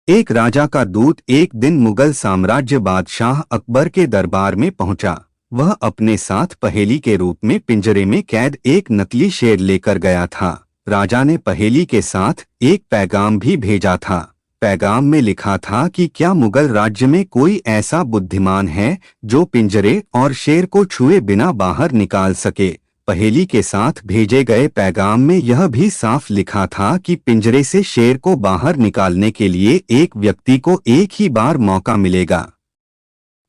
एक राजा का दूत एक दिन मुगल साम्राज्य बादशाह अकबर के दरबार में पहुंचा। वह अपने साथ पहेली के रूप में पिंजरे में कैद एक नकली शेर लेकर गया था। राजा ने पहेली के साथ एक पैगाम भी भेजा था। पैगाम में लिखा था कि क्या मुगल राज्य में कोई ऐसा बुद्धिमान है जो पिंजरे और शेर को छुए बिना बाहर निकाल सके। पहेली के साथ भेजे गए पैगाम में यह भी साफ लिखा था कि पिंजरे से शेर को बाहर निकालने के लिए एक व्यक्ति को एक ही बार मौका मिलेगा।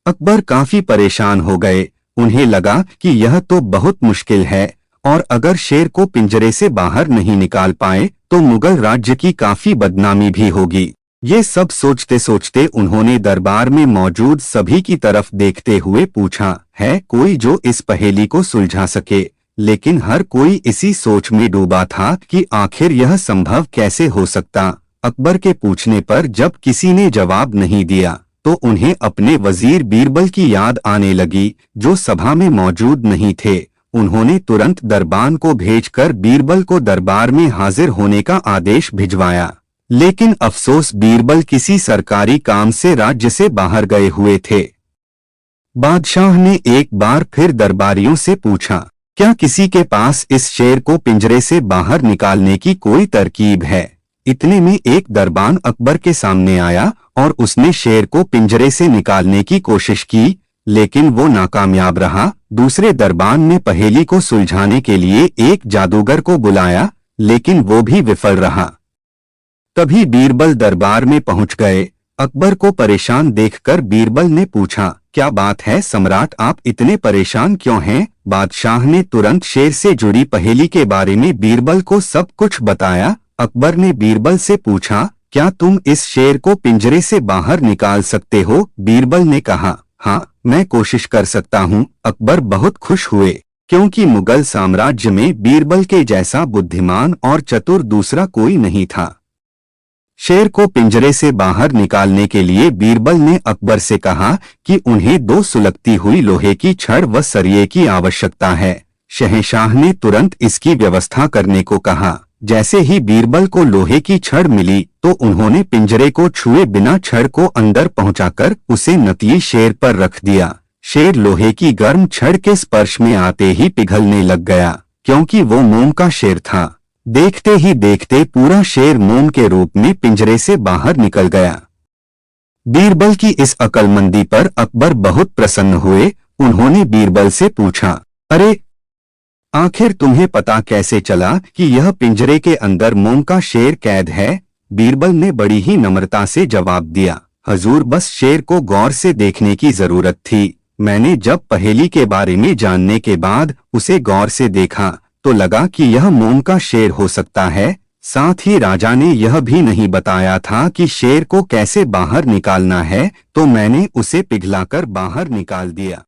अकबर काफी परेशान हो गए। उन्हें लगा कि यह तो बहुत मुश्किल है और अगर शेर को पिंजरे से बाहर नहीं निकाल पाए तो मुगल राज्य की काफी बदनामी भी होगी। ये सब सोचते सोचते उन्होंने दरबार में मौजूद सभी की तरफ देखते हुए पूछा, है कोई जो इस पहेली को सुलझा सके। लेकिन हर कोई इसी सोच में डूबा था कि आखिर यह संभव कैसे हो सकता। अकबर के पूछने पर जब किसी ने जवाब नहीं दिया तो उन्हें अपने वजीर बीरबल की याद आने लगी, जो सभा में मौजूद नहीं थे। उन्होंने तुरंत दरबान को भेजकर बीरबल को दरबार में हाजिर होने का आदेश भिजवाया। लेकिन अफसोस, बीरबल किसी सरकारी काम से राज्य से बाहर गए हुए थे। बादशाह ने एक बार फिर दरबारियों से पूछा, क्या किसी के पास इस शेर को पिंजरे से बाहर निकालने की कोई तरकीब है। इतने में एक दरबान अकबर के सामने आया और उसने शेर को पिंजरे से निकालने की कोशिश की, लेकिन वो नाकामयाब रहा। दूसरे दरबान ने पहेली को सुलझाने के लिए एक जादूगर को बुलाया, लेकिन वो भी विफल रहा। तभी बीरबल दरबार में पहुंच गए। अकबर को परेशान देखकर बीरबल ने पूछा, क्या बात है सम्राट, आप इतने परेशान क्यों हैं। बादशाह ने तुरंत शेर से जुड़ी पहेली के बारे में बीरबल को सब कुछ बताया। अकबर ने बीरबल से पूछा, क्या तुम इस शेर को पिंजरे से बाहर निकाल सकते हो। बीरबल ने कहा, हाँ, मैं कोशिश कर सकता हूँ। अकबर बहुत खुश हुए, क्योंकि मुगल साम्राज्य में बीरबल के जैसा बुद्धिमान और चतुर दूसरा कोई नहीं था। शेर को पिंजरे से बाहर निकालने के लिए बीरबल ने अकबर से कहा कि उन्हें 2 सुलगती हुई लोहे की छड़ व सरिये की आवश्यकता है। शहंशाह ने तुरंत इसकी व्यवस्था करने को कहा। जैसे ही बीरबल को लोहे की छड़ मिली तो उन्होंने पिंजरे को छुए बिना छड़ को अंदर पहुंचाकर उसे नकली शेर पर रख दिया। शेर लोहे की गर्म छड़ के स्पर्श में आते ही पिघलने लग गया, क्योंकि वो मोम का शेर था। देखते ही देखते पूरा शेर मोम के रूप में पिंजरे से बाहर निकल गया। बीरबल की इस अक्लमंदी पर अकबर बहुत प्रसन्न हुए। उन्होंने बीरबल से पूछा, अरे आखिर तुम्हें पता कैसे चला कि यह पिंजरे के अंदर मोम का शेर कैद है। बीरबल ने बड़ी ही नम्रता से जवाब दिया, हजूर, बस शेर को गौर से देखने की जरूरत थी। मैंने जब पहेली के बारे में जानने के बाद उसे गौर से देखा तो लगा कि यह मोम का शेर हो सकता है। साथ ही राजा ने यह भी नहीं बताया था कि शेर को कैसे बाहर निकालना है, तो मैंने उसे पिघलाकर बाहर निकाल दिया।